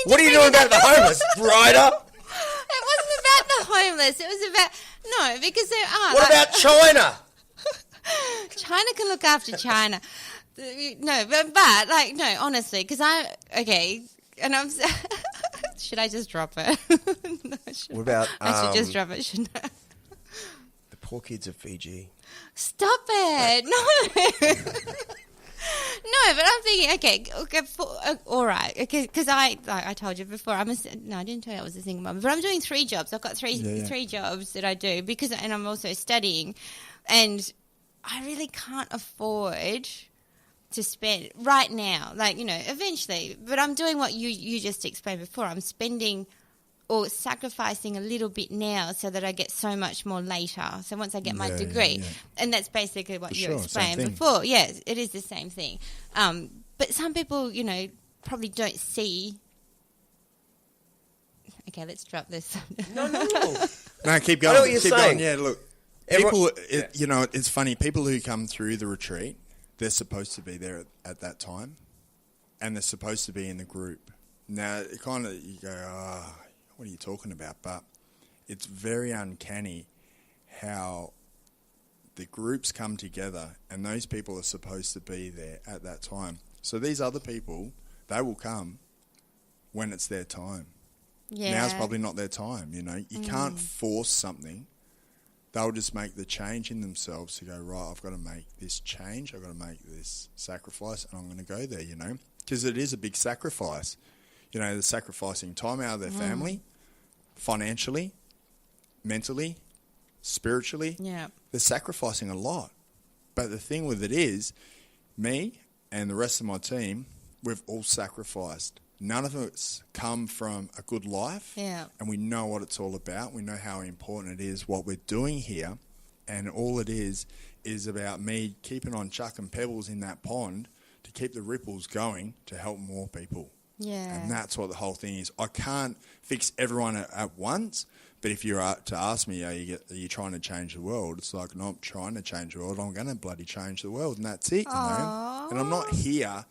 What are you doing about the homeless, Ryder? It wasn't about the homeless. It was about... No, because there are... What about China? China can look after China. No, but no, honestly, because okay, and I'm... Should I just drop it? No, What about... I should just drop it, shouldn't I? The poor kids of Fiji. Stop it. No. No, but I'm thinking, okay, all right, because I told you before, I didn't tell you I was a single mum, but I'm doing 3 jobs. I've got three jobs that I do and I'm also studying, and I really can't afford to spend right now, eventually, but I'm doing what you just explained before. I'm spending or sacrificing a little bit now so that I get so much more later. So once I get my degree. Yeah. And that's basically what you explained before. Yeah, it is the same thing. But some people, probably don't see... Okay, let's drop this. No. No, keep going. I know what you're saying. Going. Yeah, look, people, it's funny. People who come through the retreat, they're supposed to be there at that time, and they're supposed to be in the group. Now, it kind of, you go, what are you talking about? But it's very uncanny how the groups come together and those people are supposed to be there at that time. So these other people, they will come when it's their time. Yeah. Now's probably not their time, You can't force something. They'll just make the change in themselves to go, right, I've got to make this change. I've got to make this sacrifice and I'm going to go there, Because it is a big sacrifice. They're sacrificing time out of their family, financially, mentally, spiritually. Yeah. They're sacrificing a lot. But the thing with it is, me and the rest of my team, we've all sacrificed. None of us come from a good life. Yeah. And we know what it's all about. We know how important it is, what we're doing here. And all it is about me keeping on chucking pebbles in that pond to keep the ripples going to help more people. Yeah. And that's what the whole thing is. I can't fix everyone at once, but if you are to ask me, are you trying to change the world? It's like, no, I'm trying to change the world. I'm going to bloody change the world, and that's it, And I'm not here,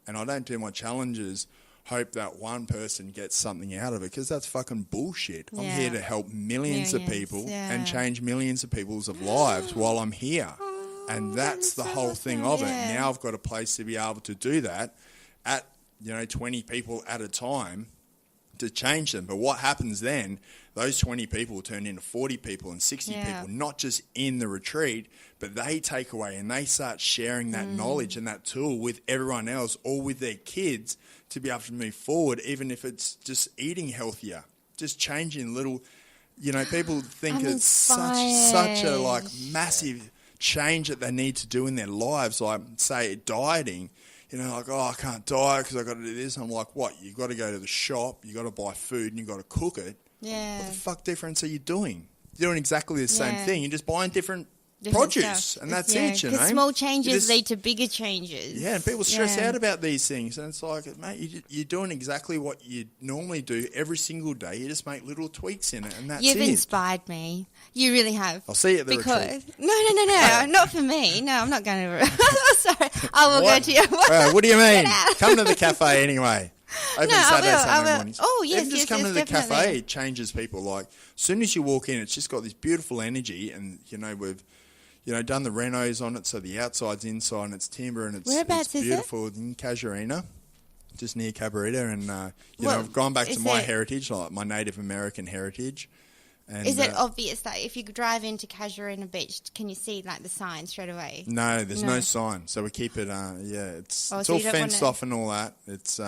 and I don't do my challenges, hope that one person gets something out of it, because that's fucking bullshit. Yeah. I'm here to help millions of people and change millions of people's lives while I'm here. And that's the whole thing of it. Now I've got a place to be able to do that at 20 people at a time to change them. But what happens then, those 20 people turn into 40 people and 60 people, not just in the retreat, but they take away and they start sharing that knowledge and that tool with everyone else or with their kids to be able to move forward, even if it's just eating healthier, just changing little, people think it's such a massive change that they need to do in their lives, like say dieting. I can't diet because I've got to do this. And I'm like, what? You've got to go to the shop, you've got to buy food, and you've got to cook it. Yeah. What the fuck difference are you doing? You're doing exactly the same thing. You're just buying different produce, stuff. And that's it, Because small changes lead to bigger changes. Yeah, and people stress out about these things. And it's like, mate, you're doing exactly what you normally do every single day. You just make little tweaks in it, and that's You've it. You've inspired me. You really have. I'll see you at the retreat. No, not for me. No, I'm not going to. Sorry, I will go to you. What do you mean? Come to the cafe anyway. Open Saturday, Sunday mornings. Oh, yes, even just come to the cafe, it changes people. Like, as soon as you walk in, it's just got this beautiful energy, and, we've, done the renos on it, so the outside's inside, and it's timber, and it's beautiful. Is it? In Casuarina, just near Cabarita, and, I've gone back to my heritage, like my Native American heritage. And, is it obvious that if you drive into Casuarina Beach, can you see the sign straight away? No, there's no sign, so we keep it. It's all fenced off and all that. It's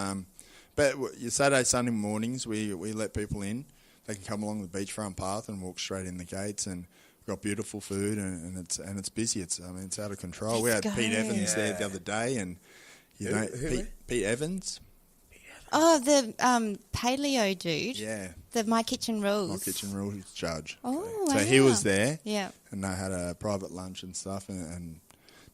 but your Saturday, Sunday mornings, we let people in. They can come along the beachfront path and walk straight in the gates, and we've got beautiful food, and it's busy. It's out of control. We had Pete Evans there the other day, and Pete Evans. Oh, the paleo dude. Yeah. The My Kitchen Rules. My Kitchen Rules judge. Oh, so he was there. Yeah. And they had a private lunch and stuff, and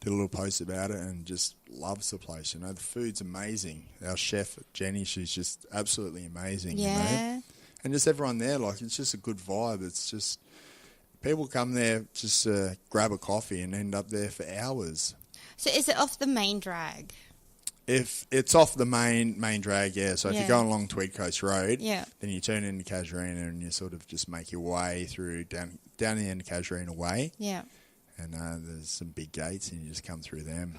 did a little post about it, and just loves the place. The food's amazing. Our chef Jenny, she's just absolutely amazing. Yeah. And just everyone there, it's just a good vibe. It's just people come there just grab a coffee and end up there for hours. So is it off the main drag? if it's off the main drag, yeah. So if Yeah. you're going along Tweed Coast Road, Yeah. then you turn into Casuarina and you sort of just make your way through down the end of Casuarina Way, Yeah. and there's some big gates and you just come through them.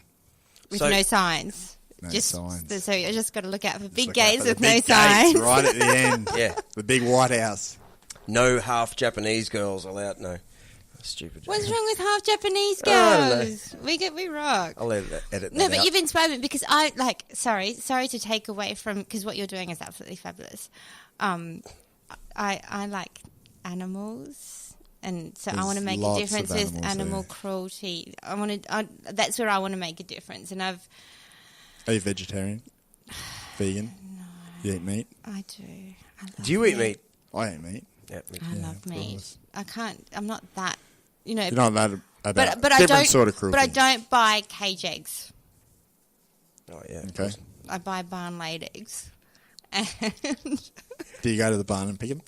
With So- no signs. No just signs. So you just got to look out for Just big look out gates for the with big no gates signs. right at the end. Yeah. The big White House. No half Japanese girls allowed. No. Stupid. What's wrong with half Japanese I don't know. girls? We rock. I'll edit that No, but out. you've inspired me because I like. Sorry to take away from because what you're doing is absolutely fabulous. I like animals, and so I There's want to make a lots of difference with animals animal there. cruelty. That's where I want to make a difference, and Are you vegetarian? Vegan? No. You eat meat? I do. I love Do you eat meat? I eat meat. Yeah, me I too. love of meat. course. I can't. I'm not that. You know. You're not that about but I different don't. sort of cruelty. But I don't buy cage eggs. Oh, yeah. Okay. I buy barn laid eggs. And Do you go to the barn and pick them?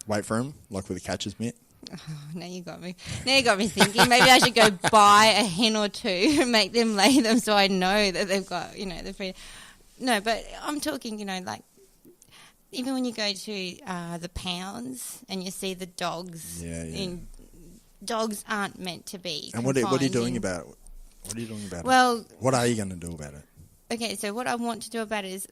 Wait for them, like with a catcher's mitt? now you got me. Now you got me thinking. Maybe I should go buy a hen or two and make them lay them, so I know that they've got the free. No, but I'm talking. Like even when you go to the pounds and you see the dogs. Yeah. Dogs aren't meant to be. And what are you confined doing in- about it? What are you doing about it? Well, What are you going to do about it? okay, so what I want to do about it is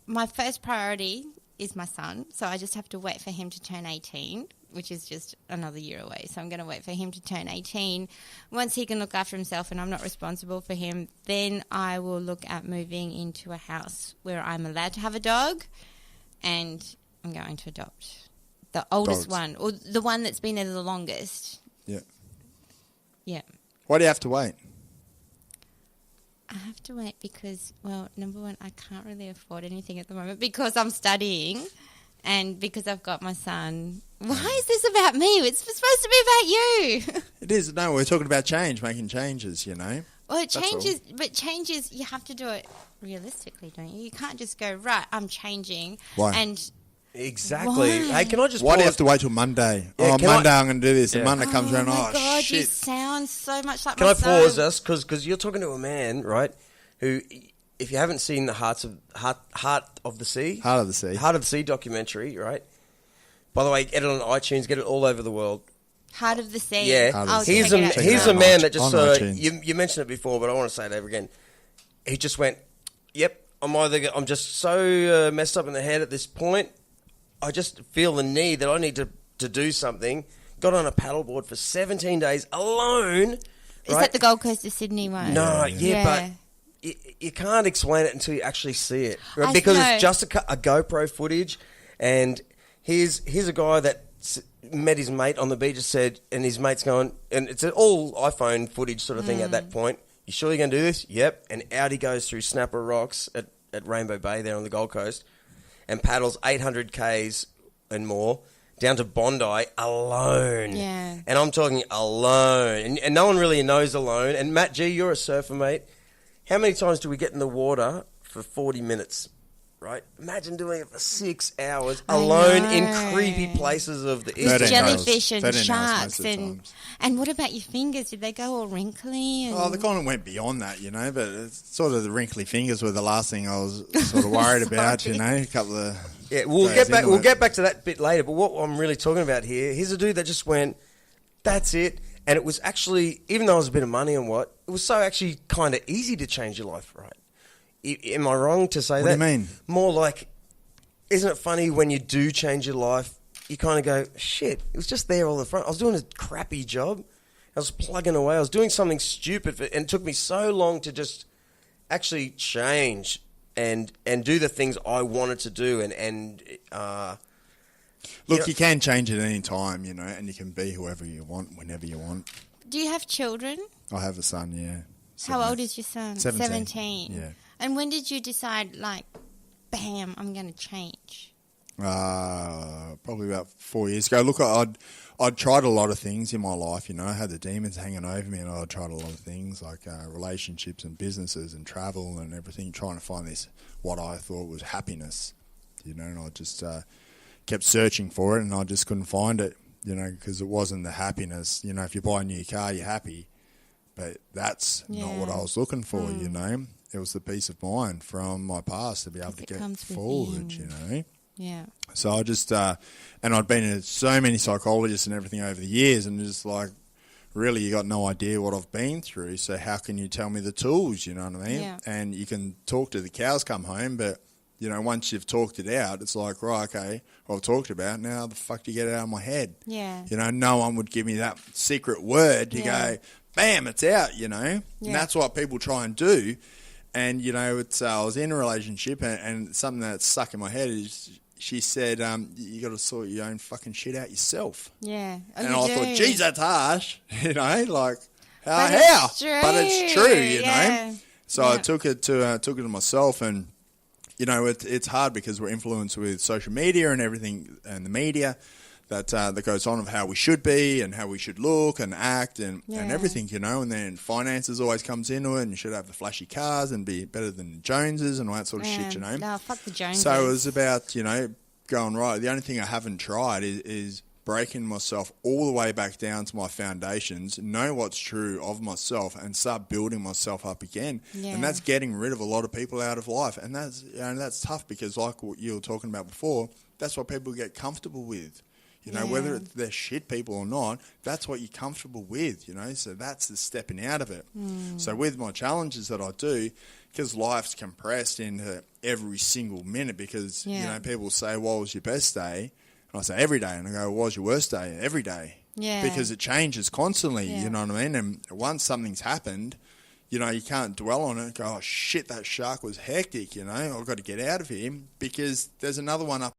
my first priority is my son. So I just have to wait for him to turn 18, which is just another year away. So I'm going to wait for him to turn 18. Once he can look after himself and I'm not responsible for him, then I will look at moving into a house where I'm allowed to have a dog, and I'm going to adopt the oldest Dogs. one, or the one that's been there the longest. Yeah. Yeah. Why do you have to wait? I have to wait because, well, number one, I can't really afford anything at the moment because I'm studying and because I've got my son. Why is this about me? It's supposed to be about you. It is. No, we're talking about change, making changes, Well, it That's all. changes, but changes, you have to do it realistically, don't you? You can't just go, right, I'm changing. Why? And Exactly. Why? Hey, can I just Why do you pause? have to wait till Monday? Yeah, oh, can I- Monday I'm going to do this. Yeah. And Monday comes around, my oh, God, you shit. sound so much like Can my I son. pause us? Because you're talking to a man, right, who, if you haven't seen the Heart of the Sea, Heart of the Sea. Heart of the Sea documentary, right? By the way, get it on iTunes, get it all over the world. Heart of the Sea. Yeah, Heart of the I'll Sea. he's check a it out he's now. a man that just On iTunes. you mentioned it before, but I want to say it over again. He just went, "Yep, I'm just so messed up in the head at this point. I just feel the need that I need to do something." Got on a paddleboard for 17 days alone. Is that the Gold Coast of Sydney one? No, Yeah. but you can't explain it until you actually see it, right? I Because know. it's just a GoPro footage, and here's a guy that met his mate on the beach and said, and his mate's going, and it's all iPhone footage sort of thing at that point. You sure you're going to do this? Yep. And out he goes through Snapper Rocks at Rainbow Bay there on the Gold Coast and paddles 800 Ks and more down to Bondi alone. Yeah. And I'm talking alone. And no one really knows alone. And Mattg, you're a surfer, mate. How many times do we get in the water for 40 minutes? Right? Imagine doing it for 6 hours I alone in know. creepy places of the With 13 jellyfish hours. and 13 hours sharks most of the and times. what about your fingers? Did they go all wrinkly? And Oh, they kind of went beyond that, but it's sort of the wrinkly fingers were the last thing I was sort of worried about, Sorry. A couple of Yeah, we'll days get back. into We'll it. get back to that bit later. But what I'm really talking about here, here's a dude that just went, "That's it," and it was actually, even though it was a bit of money and what, it was so actually kind of easy to change your life, right? Am I wrong to say What that? do you mean? More like, isn't it funny when you do change your life, you kind of go, "Shit, it was just there all the front." I was doing a crappy job. I was plugging away. I was doing something stupid, and it took me so long to just actually change and do the things I wanted to do. Look, Yeah. you can change at any time, and you can be whoever you want, whenever you want. do you have children? I have a son, yeah. How old is your son? 17, yeah. And when did you decide, like, bam, I'm going to change? Probably about 4 years ago. Look, I'd tried a lot of things in my life, I had the demons hanging over me, and I'd tried a lot of things like relationships and businesses and travel and everything, trying to find this, what I thought was happiness, and I just kept searching for it, and I just couldn't find it, because it wasn't the happiness. If you buy a new car, you're happy, but that's not what I was looking for, it was the peace of mind from my past to be able to get forward, you know. Yeah. So I just, and I'd been to so many psychologists and everything over the years, and just like, really, you got no idea what I've been through. So how can you tell me the tools? You know what I mean? Yeah. And you can talk to the cows come home, but you know, once you've talked it out, it's like, right, okay, I've talked about it, now the fuck do you get it out of my head? Yeah. You know, no one would give me that secret word to go, bam, it's out, you know. Yeah. And that's what people try and do. And, you know, it's I was in a relationship, and something that's stuck in my head is she said, you got to sort your own fucking shit out yourself. Yeah. Oh, and I thought, geez, that's harsh. You know, like, how? It's But it's true, you yeah. know. So I took it to myself, and you know, it's hard because we're influenced with social media and everything, and the media that goes on of how we should be and how we should look and act and everything, you know. And then finances always comes into it, and you should have the flashy cars and be better than the Joneses and all that sort of shit, you know. No, fuck the Joneses. So it was about, you know, going right. The only thing I haven't tried is breaking myself all the way back down to my foundations, know what's true of myself, and start building myself up again. Yeah. And that's getting rid of a lot of people out of life. And that's, you know, that's tough because, like what you were talking about before, that's what people get comfortable with. You know, whether they're shit people or not, that's what you're comfortable with, you know. So that's the stepping out of it. So with my challenges that I do, because life's compressed into every single minute, because, you know, people say, what was your best day? And I say, every day. And I go, what was your worst day? Every day. Yeah. Because it changes constantly, you know what I mean? And once something's happened, you know, you can't dwell on it and go, oh, shit, that shark was hectic, you know. I've got to get out of here because there's another one up